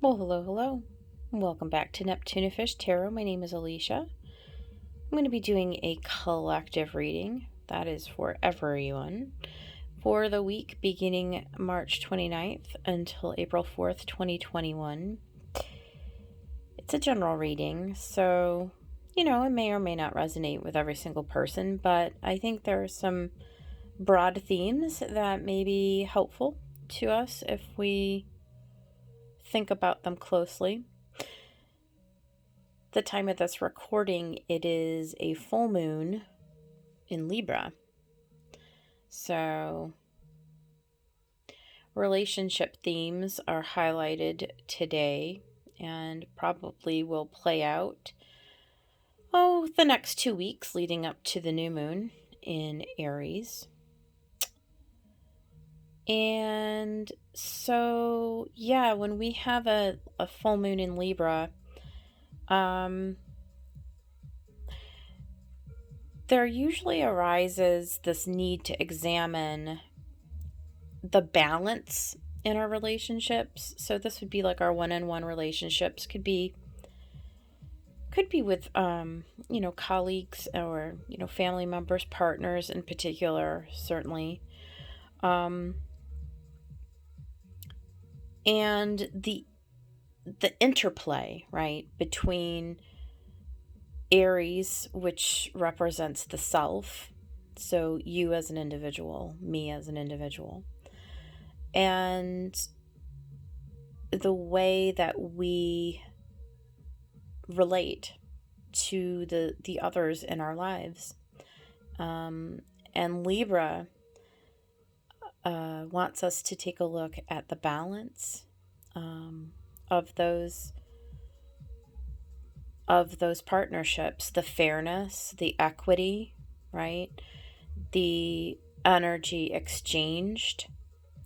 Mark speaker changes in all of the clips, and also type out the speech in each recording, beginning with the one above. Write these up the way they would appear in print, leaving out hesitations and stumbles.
Speaker 1: Well, hello, hello. Welcome back to Neptunifish Tarot. My name is Alicia. I'm going to be doing a collective reading. That is for everyone for the week beginning March 29th until April 4th, 2021. It's a general reading, so, it may or may not resonate with every single person, but I think there are some broad themes that may be helpful to us if we think about them closely. The time of this recording, it is a full moon in Libra. So relationship themes are highlighted today and probably will play out the next 2 weeks leading up to the new moon in Aries. And so, when we have a full moon in Libra, there usually arises this need to examine the balance in our relationships. So this would be like our one-on-one relationships, could be with colleagues or family members, partners in particular, certainly, and the interplay, right, between Aries, which represents the self, so you as an individual, me as an individual, and the way that we relate to the others in our lives. And Libra wants us to take a look at the balance of those partnerships, the fairness, the equity, right? The energy exchanged,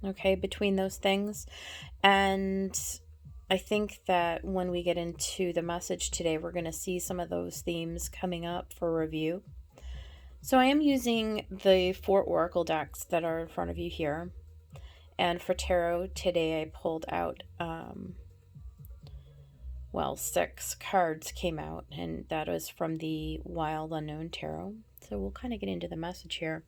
Speaker 1: okay, between those things. And I think that when we get into the message today, we're going to see some of those themes coming up for review. So I am using the 4 oracle decks that are in front of you here. And for tarot today, I pulled out, 6 cards came out, and that was from the Wild Unknown Tarot. So we'll kind of get into the message here.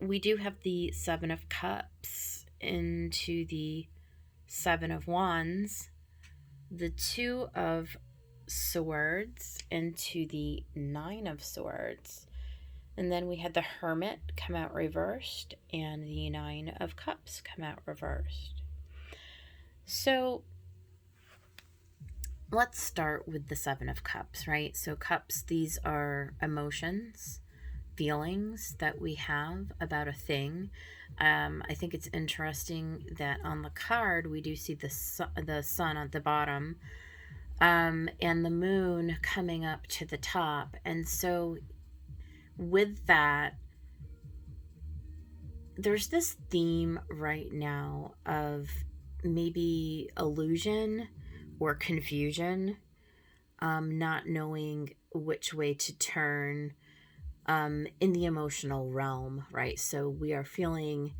Speaker 1: We do have the 7 of Cups into the 7 of Wands, the 2 of Swords into the 9 of Swords, and then we had the Hermit come out reversed and the 9 of Cups come out reversed. So let's start with the 7 of Cups, right? So cups, these are emotions, feelings that we have about a thing. I think it's interesting that on the card we do see the sun at the bottom, and the moon coming up to the top. And so with that, there's this theme right now of maybe illusion or confusion, not knowing which way to turn in the emotional realm, right? So we are feeling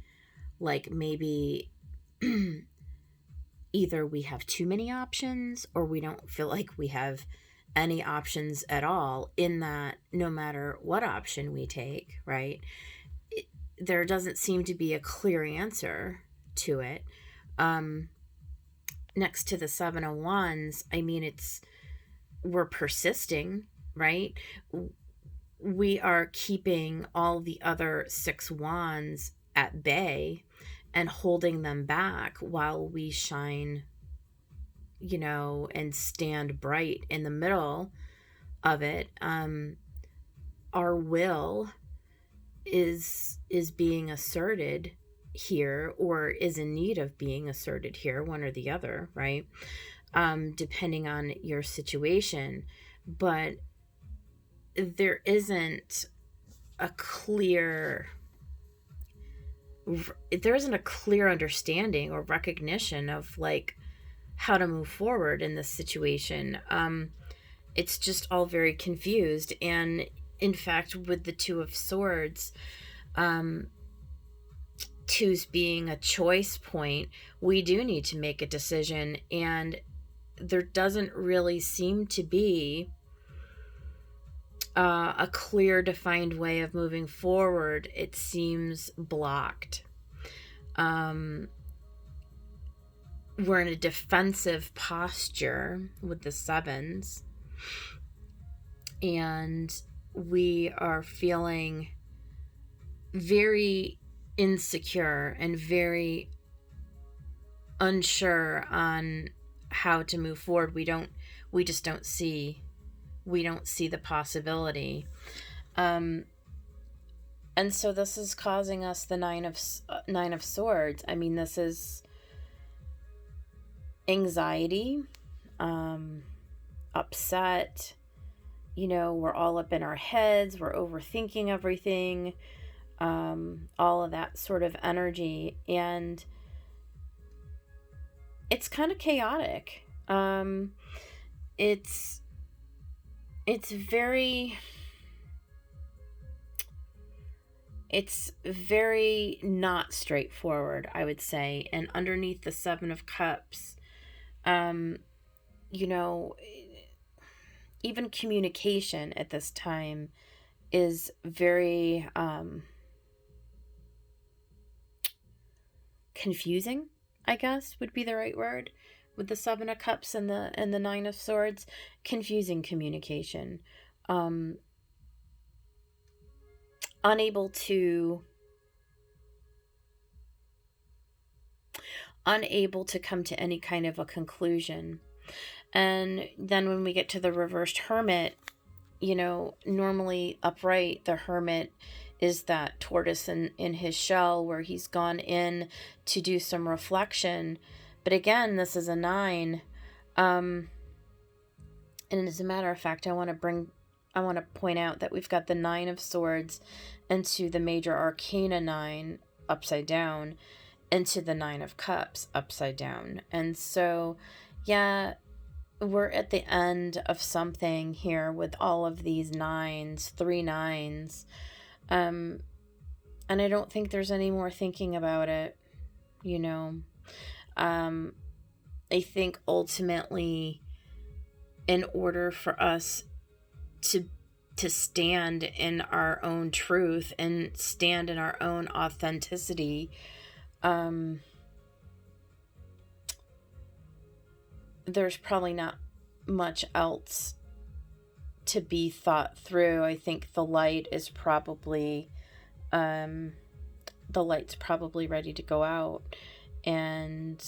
Speaker 1: like maybe either we have too many options or we don't feel like we have any options at all, in that no matter what option we take, right, there doesn't seem to be a clear answer to it. Next to the 7 of Wands, I mean, we're persisting, right? We are keeping all the other 6 wands at bay and holding them back while we shine, and stand bright in the middle of it. Our will is being asserted here, or is in need of being asserted here, one or the other, right? Depending on your situation. But there isn't a clear understanding or recognition of like how to move forward in this situation. It's just all very confused. And in fact, with the 2 of Swords, twos being a choice point, we do need to make a decision, and there doesn't really seem to be a clear, defined way of moving forward. It seems blocked. We're in a defensive posture with the sevens, and we are feeling very insecure and very unsure on how to move forward. We just don't see the possibility. And so this is causing us the nine of swords. I mean, this is anxiety, upset. We're all up in our heads. We're overthinking everything. All of that sort of energy, and it's kind of chaotic. It's very not straightforward, I would say. And underneath the Seven of Cups, even communication at this time is very confusing, I guess would be the right word, with the Seven of Cups and the Nine of Swords. Confusing communication. Unable to come to any kind of a conclusion. And then when we get to the reversed Hermit, normally upright, the Hermit is that tortoise in his shell where he's gone in to do some reflection. But again, this is a 9. And as a matter of fact, I want to point out that we've got the 9 of Swords into the Major Arcana 9 upside down, into the 9 of Cups upside down. And so, yeah, we're at the end of something here with all of these 9s, 3 9s. And I don't think there's any more thinking about it, I think ultimately, in order for us to stand in our own truth and stand in our own authenticity, there's probably not much else to be thought through. I think the light is probably the light's probably ready to go out, and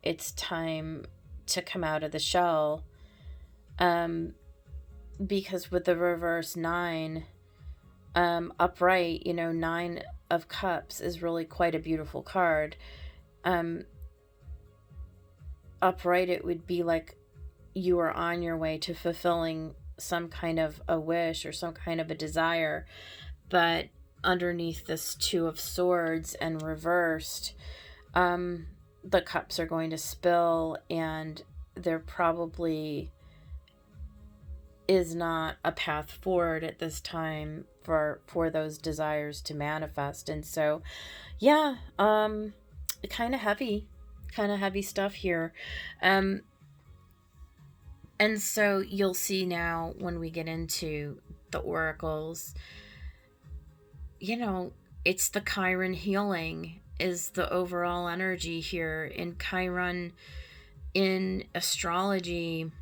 Speaker 1: it's time to come out of the shell. Because with the reverse 9 upright, 9 of Cups is really quite a beautiful card. Upright, it would be like you are on your way to fulfilling some kind of a wish or some kind of a desire. But underneath this 2 of Swords and reversed, the cups are going to spill, and there probably is not a path forward at this time for those desires to manifest. And so, yeah, kind of heavy stuff here. And so you'll see now when we get into the oracles, it's the Chiron healing is the overall energy here. In Chiron, in astrology,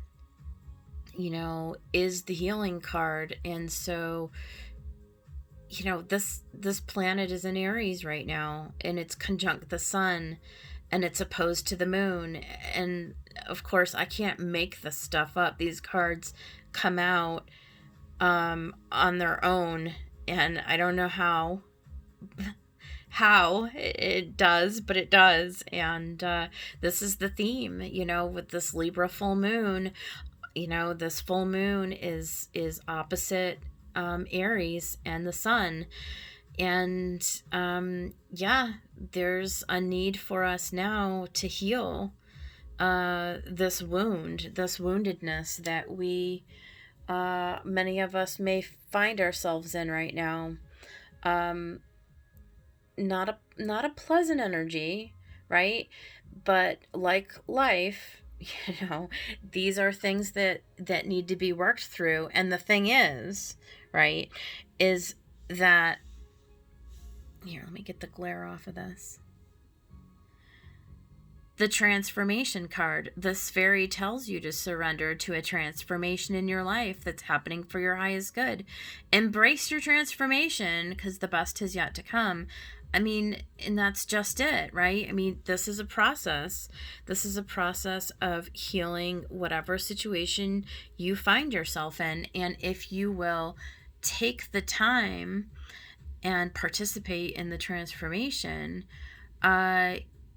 Speaker 1: is the healing card. And so, this planet is in Aries right now, and it's conjunct the sun, and it's opposed to the moon. And of course, I can't make this stuff up. These cards come out on their own, and I don't know how it does, but it does. And this is the theme, with this Libra full moon. This full moon is opposite Aries and the sun. And there's a need for us now to heal this woundedness that we, many of us may find ourselves in right now. not a pleasant energy, right? But like life, these are things that need to be worked through. And the thing is, right, is that here, let me get the glare off of this. The transformation card. This fairy tells you to surrender to a transformation in your life that's happening for your highest good. Embrace your transformation because the best is yet to come. I mean, and that's just it, right? I mean, this is a process. This is a process of healing whatever situation you find yourself in. And if you will take the time and participate in the transformation,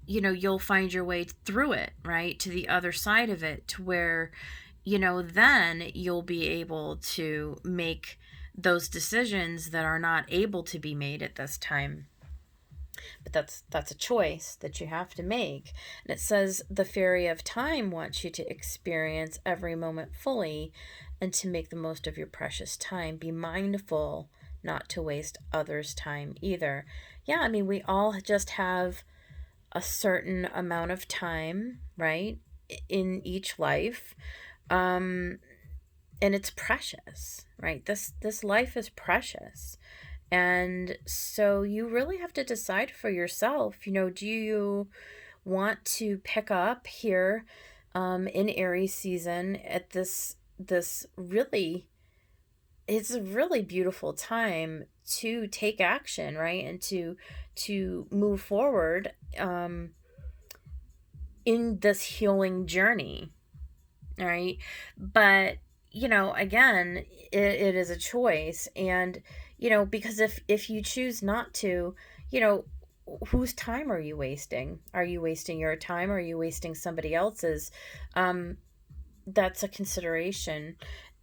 Speaker 1: you'll find your way through it, right? To the other side of it, to where, then you'll be able to make those decisions that are not able to be made at this time. But that's a choice that you have to make. And it says the fairy of time wants you to experience every moment fully and to make the most of your precious time. Be mindful not to waste others' time either. Yeah, I mean, we all just have a certain amount of time, right, in each life. And it's precious, right? This life is precious. And so you really have to decide for yourself, do you want to pick up here in Aries season at this really, it's a really beautiful time to take action, right? And to move forward in this healing journey, right? But again, it is a choice. And because if you choose not to, whose time are you wasting? Are you wasting your time, or are you wasting somebody else's? That's a consideration.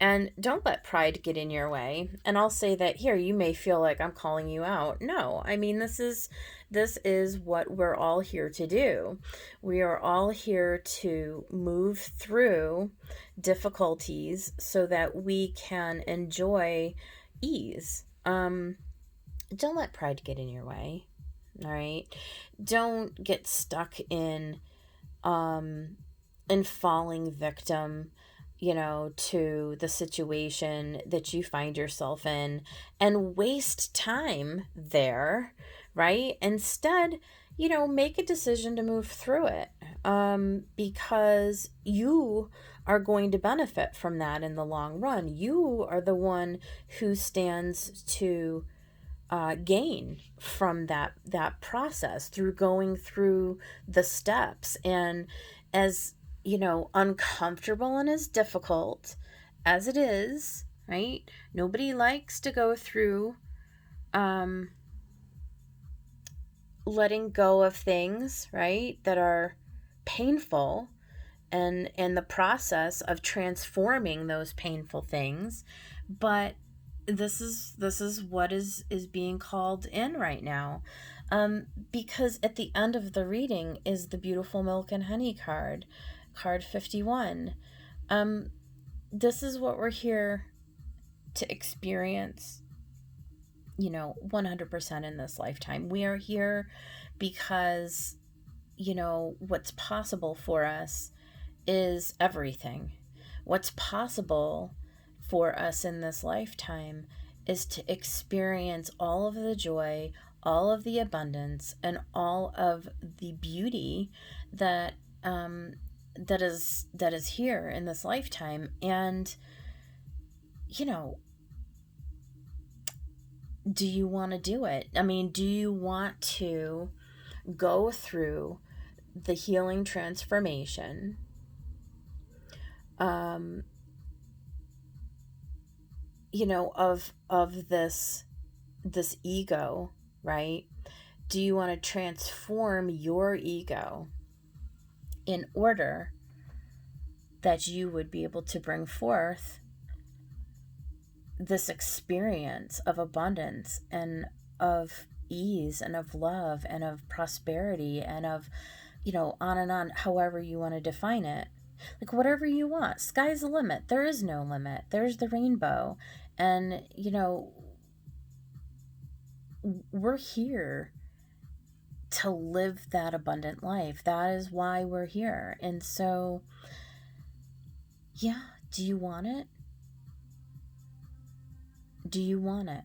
Speaker 1: And don't let pride get in your way. And I'll say that here, you may feel like I'm calling you out. No, I mean, this is what we're all here to do. We are all here to move through difficulties so that we can enjoy ease. Don't let pride get in your way. All right. Don't get stuck in falling victim, to the situation that you find yourself in and waste time there, right? Instead, make a decision to move through it, because you are going to benefit from that in the long run. You are the one who stands to gain from that process through going through the steps. And as uncomfortable and as difficult as it is, right? Nobody likes to go through letting go of things, right, that are painful, and the process of transforming those painful things. But this is what is being called in right now, because at the end of the reading is the beautiful Milk and Honey card 51. This is what we're here to experience, 100% in this lifetime. We are here because what's possible for us is everything. What's possible for us in this lifetime is to experience all of the joy, all of the abundance, and all of the beauty that that is here in this lifetime. And do you want to do it? I mean, do you want to go through the healing transformation of this ego, right? Do you want to transform your ego in order that you would be able to bring forth this experience of abundance and of ease and of love and of prosperity and of, on and on, however you want to define it? Like, whatever you want. Sky's the limit. There is no limit. There's the rainbow. And, we're here to live that abundant life. That is why we're here. And so, yeah, do you want it? Do you want it?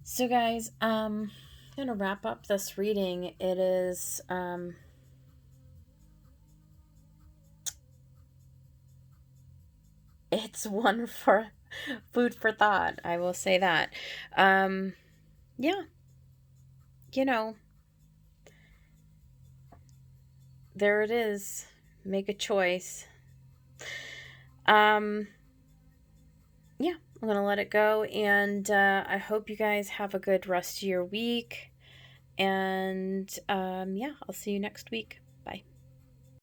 Speaker 1: So guys, I'm going to wrap up this reading. It is it's one for food for thought. I will say that. Yeah. You know, there it is. Make a choice. Yeah, I'm going to let it go. And I hope you guys have a good rest of your week. And yeah, I'll see you next week.